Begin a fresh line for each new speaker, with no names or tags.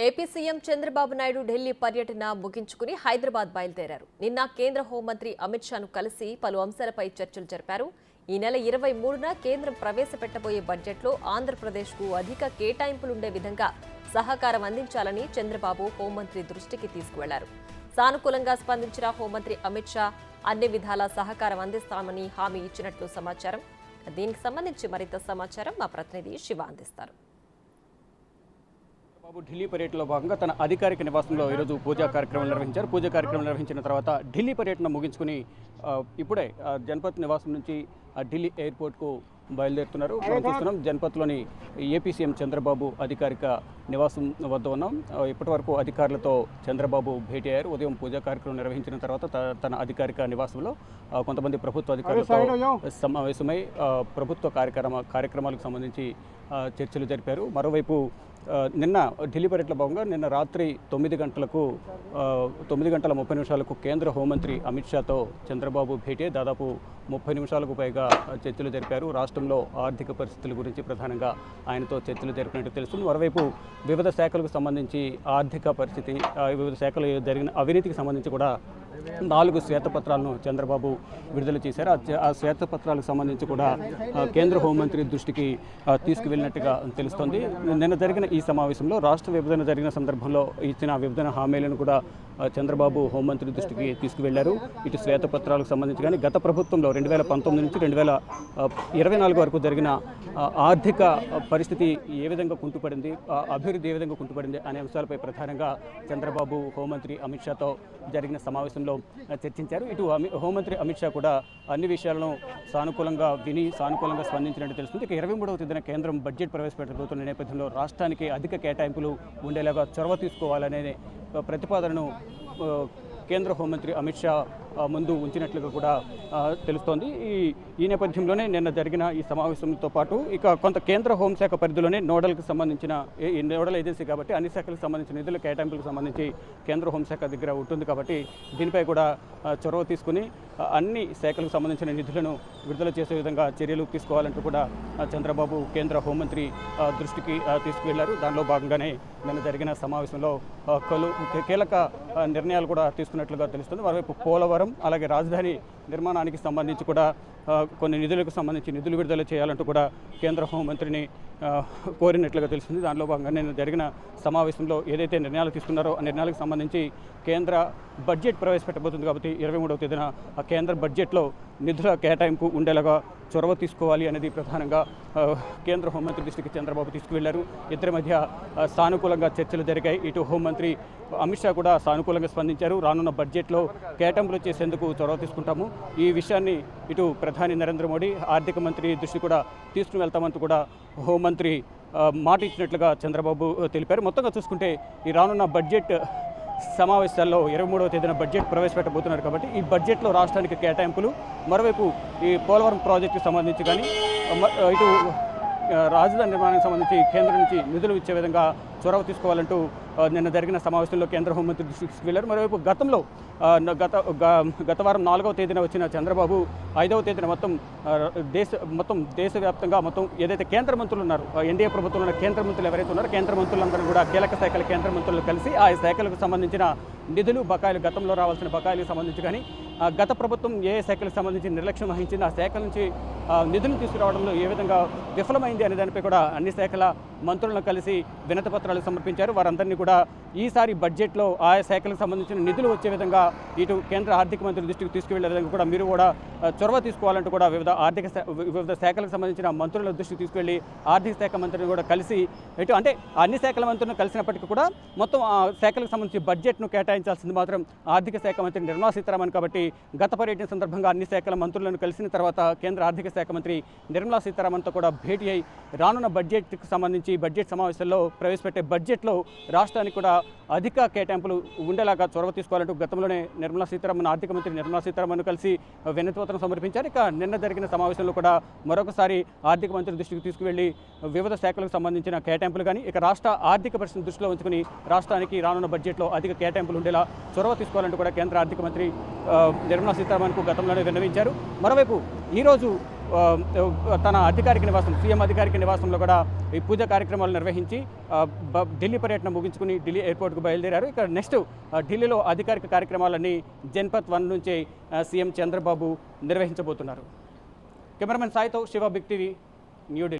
AP CM Chandrababu Naidu Delhi పర్యటన ముగించుకుని హైదరాబాద్ బయలుదేరారు. నిన్న కేంద్ర హోంమంత్రి అమిత్ షాను కలిసి పలు అంశాలపై చర్చలు జరిపారు. ఈ నెల 23న కేంద్రం ప్రవేశపెట్టబోయే బడ్జెట్లో ఆంధ్రప్రదేశ్కు అధిక కేటాయింపులుండే విధంగా సహకారం అందించాలని చంద్రబాబు హోంమంత్రి దృష్టికి తీసుకువెళ్లారు. సానుకూలంగా స్పందించిన హోంమంత్రి అమిత్ షా అన్ని విధాలా సహకారం అందిస్తామని హామీ ఇచ్చినట్లు సమాచారం. దీనికి సంబంధించి మరింత సమాచారం మా ప్రతినిధి శివ అందిస్తారు.
ఢిల్లీ పర్యటనలో భాగంగా తన అధికారిక నివాసంలో ఈరోజు పూజా కార్యక్రమం నిర్వహించారు. పూజా కార్యక్రమం నిర్వహించిన తర్వాత ఢిల్లీ పర్యటన ముగించుకుని ఇప్పుడే జన్పత్ నివాసం నుంచి ఢిల్లీ ఎయిర్పోర్ట్కు బయలుదేరుతున్నారు. మనం చూస్తున్నాం జన్పత్లోని ఏపీ సీఎం చంద్రబాబు అధికారిక నివాసం వద్ద ఉన్నాం. ఇప్పటి వరకు అధికారులతో చంద్రబాబు భేటీ అయ్యారు. ఉదయం పూజా కార్యక్రమం నిర్వహించిన తర్వాత తన అధికారిక నివాసంలో కొంతమంది ప్రభుత్వ అధికారులతో సమావేశమై ప్రభుత్వ కార్యక్రమాలకు సంబంధించి చర్చలు జరిపారు. మరోవైపు నిన్న ఢిల్లీ పర్యటనలో భాగంగా నిన్న రాత్రి 9 గంటల 30 నిమిషాలకు కేంద్ర హోంమంత్రి అమిత్ షాతో చంద్రబాబు భేటీ దాదాపు 30 నిమిషాలకు పైగా చర్చలు జరిపారు. రాష్ట్రంలో ఆర్థిక పరిస్థితుల గురించి ప్రధానంగా ఆయనతో చర్చలు జరిపినట్టు తెలుస్తుంది. మరోవైపు వివిధ శాఖలకు సంబంధించి ఆర్థిక పరిస్థితి, వివిధ శాఖలు జరిగిన అవినీతికి సంబంధించి కూడా 4 శ్వేతపత్రాలను చంద్రబాబు విడుదల చేశారు. ఆ శ్వేతపత్రాలకు సంబంధించి కూడా కేంద్ర హోంమంత్రి దృష్టికి తీసుకువెళ్ళినట్టుగా తెలుస్తోంది. నిన్న జరిగిన ఈ సమావేశంలో రాష్ట్ర విభజన జరిగిన సందర్భంలో ఇచ్చిన విభజన హామీలను కూడా చంద్రబాబు హోంమంత్రి దృష్టికి తీసుకువెళ్లారు. ఇటు శ్వేతపత్రాలకు సంబంధించి కానీ గత ప్రభుత్వంలో 2019 నుంచి 2024 వరకు జరిగిన ఆర్థిక పరిస్థితి ఏ విధంగా కుంటుపడింది, అభివృద్ధి ఏ విధంగా కుంటుపడింది అనే అంశాలపై ప్రధానంగా చంద్రబాబు హోంమంత్రి అమిత్ షాతో జరిగిన సమావేశంలో చర్చించారు. ఇటు హోంమంత్రి అమిత్ షా కూడా అన్ని విషయాలను సానుకూలంగా విని సానుకూలంగా స్పందించినట్టు తెలుస్తుంది. ఇక 23వ తేదీన కేంద్రం బడ్జెట్ ప్రవేశపెట్టబోతున్న నేపథ్యంలో రాష్ట్రానికి అధిక కేటాయింపులు ఉండేలాగా చొరవ తీసుకోవాలనే ప్రతిపాదనను కేంద్ర హోంమంత్రి అమిత్ షా ముందు ఉంచినట్లుగా కూడా తెలుస్తోంది. ఈ నేపథ్యంలోనే నిన్న జరిగిన ఈ సమావేశంతో పాటు ఇక కొంత కేంద్ర హోంశాఖ పరిధిలోనే నోడల్కి సంబంధించిన నోడల్ ఏజెన్సీ కాబట్టి అన్ని శాఖలకు సంబంధించిన నిధుల కేటాయింపులకు సంబంధించి కేంద్ర హోంశాఖ దగ్గర ఉంటుంది కాబట్టి దీనిపై కూడా చొరవ తీసుకుని అన్ని శాఖలకు సంబంధించిన నిధులను విడుదల చేసే విధంగా చర్యలు తీసుకోవాలంటూ కూడా చంద్రబాబు కేంద్ర హోంమంత్రి దృష్టికి తీసుకువెళ్లారు. దానిలో భాగంగానే నిన్న జరిగిన సమావేశంలో కీలక నిర్ణయాలు కూడా తీసుకున్నట్లుగా తెలుస్తుంది. మరోవైపు పోలవరం అలాగే రాజధాని నిర్మాణానికి సంబంధించి కూడా కొన్ని నిధులకు సంబంధించి నిధులు విడుదల చేయాలంటూ కూడా కేంద్ర హోంమంత్రిని కోరినట్లుగా తెలుస్తుంది. దానిలో భాగంగా నేను జరిగిన సమావేశంలో ఏదైతే నిర్ణయాలు తీసుకున్నారో ఆ నిర్ణయాలకు సంబంధించి కేంద్ర బడ్జెట్ ప్రవేశపెట్టబోతుంది కాబట్టి 23వ తేదీన ఆ కేంద్ర బడ్జెట్లో నిధుల కేటాయింపు ఉండేలాగా చొరవ తీసుకోవాలి అనేది ప్రధానంగా కేంద్ర హోంమంత్రి దృష్టికి చంద్రబాబు తీసుకువెళ్లారు. ఇద్దరి మధ్య సానుకూలంగా చర్చలు జరిగాయి. ఇటు హోంమంత్రి అమిత్ షా కూడా సానుకూలంగా స్పందించారు. రానున్న బడ్జెట్లో కేటాయింపులు చేసేందుకు చొరవ తీసుకుంటాము. ఈ విషయాన్ని ఇటు ప్రధాని నరేంద్ర మోడీ ఆర్థిక మంత్రి దృష్టి కూడా తీసుకుని వెళ్తామంటూ కూడా హోంమంత్రి మాట ఇచ్చినట్లుగా చంద్రబాబు తెలిపారు. మొత్తంగా చూసుకుంటే ఈ రానున్న బడ్జెట్ సమావేశాల్లో 23వ తేదీన బడ్జెట్ ప్రవేశపెట్టబోతున్నారు కాబట్టి ఈ బడ్జెట్లో రాష్ట్రానికి కేటాయింపులు, మరోవైపు ఈ పోలవరం ప్రాజెక్టుకు సంబంధించి కానీ ఇటు రాజధాని నిర్మాణానికి సంబంధించి కేంద్రం నుంచి నిధులు ఇచ్చే విధంగా చొరవ తీసుకోవాలంటూ నిన్న జరిగిన సమావేశంలో కేంద్ర హోంమంత్రి దృష్టికి వెళ్ళారు. మరోవైపు గతంలో గత వారం 4వ తేదీన వచ్చిన చంద్రబాబు 5వ తేదీన మొత్తం దేశవ్యాప్తంగా మొత్తం ఏదైతే కేంద్ర మంత్రులు ఉన్నారు, ఎన్డీఏ ప్రభుత్వంలో ఉన్న కేంద్ర మంత్రులు ఎవరైతే ఉన్నారో కేంద్ర మంత్రులందరూ కూడా కీలక శాఖల కేంద్ర మంత్రులు కలిసి ఆ శాఖలకు సంబంధించిన నిధులు బకాయిలు, గతంలో రావాల్సిన బకాయిలకు సంబంధించి కానీ గత ప్రభుత్వం ఏ శాఖలకు సంబంధించి నిర్లక్ష్యం వహించింది, ఆ శాఖల నుంచి నిధులు తీసుకురావడంలో ఏ విధంగా విఫలమైంది అనే దానిపై కూడా అన్ని శాఖల మంత్రులను కలిసి వినతి పత్రాలు సమర్పించారు. వారందరినీ కూడా ఈసారి బడ్జెట్లో ఆయా శాఖలకు సంబంధించిన నిధులు వచ్చే విధంగా ఇటు కేంద్ర ఆర్థిక మంత్రి దృష్టికి తీసుకువెళ్లే విధంగా కూడా మీరు కూడా చొరవ తీసుకోవాలంటూ కూడా వివిధ శాఖలకు సంబంధించిన మంత్రుల దృష్టికి తీసుకెళ్లి ఆర్థిక శాఖ మంత్రిని కూడా కలిసి ఇటు అంటే అన్ని శాఖల మంత్రులను కలిసినప్పటికీ కూడా మొత్తం ఆ శాఖలకు సంబంధించి బడ్జెట్ను కేటాయించాల్సింది మాత్రం ఆర్థిక శాఖ మంత్రి నిర్మలా సీతారామన్ కాబట్టి గత పర్యటన సందర్భంగా అన్ని శాఖల మంత్రులను కలిసిన తర్వాత కేంద్ర ఆర్థిక శాఖ మంత్రి నిర్మలా సీతారామన్తో కూడా భేటీ అయి రానున్న బడ్జెట్కి సంబంధించి బడ్జెట్ సమావేశంలో ప్రవేశపెట్టే బడ్జెట్లో రాష్ట్రానికి కూడా అధిక కేటాయింపులు ఉండేలాగా చొరవ తీసుకోవాలంటూ గతంలోనే ఆర్థిక మంత్రి నిర్మలా సీతారామన్ కలిసి వినతి పత్రం సమర్పించారు. ఇక నిన్న జరిగిన సమావేశంలో కూడా మరొకసారి ఆర్థిక మంత్రి దృష్టికి తీసుకువెళ్లి వివిధ శాఖలకు సంబంధించిన కేటాయింపులు కానీ ఇక రాష్ట్ర ఆర్థిక పరిస్థితిని దృష్టిలో ఉంచుకుని రాష్ట్రానికి రానున్న బడ్జెట్లో అధిక కేటాయింపులు ఉండేలా చొరవ తీసుకోవాలంటూ కూడా కేంద్ర ఆర్థిక మంత్రి నిర్మలా సీతారామన్కు గతంలోనే విన్నవించారు. మరోవైపు ఈరోజు తన అధికారిక నివాసం సీఎం అధికారిక నివాసంలో కూడా ఈ పూజా కార్యక్రమాలు నిర్వహించి ఢిల్లీ పర్యటన ముగించుకుని ఢిల్లీ ఎయిర్పోర్ట్కు బయలుదేరారు. ఇక్కడ నెక్స్ట్ ఢిల్లీలో అధికారిక కార్యక్రమాలన్నీ జన్పథ్ 1 నుంచి CM Chandrababu నిర్వహించబోతున్నారు. Cameraman సాయితో Shiva, big TV, New Delhi.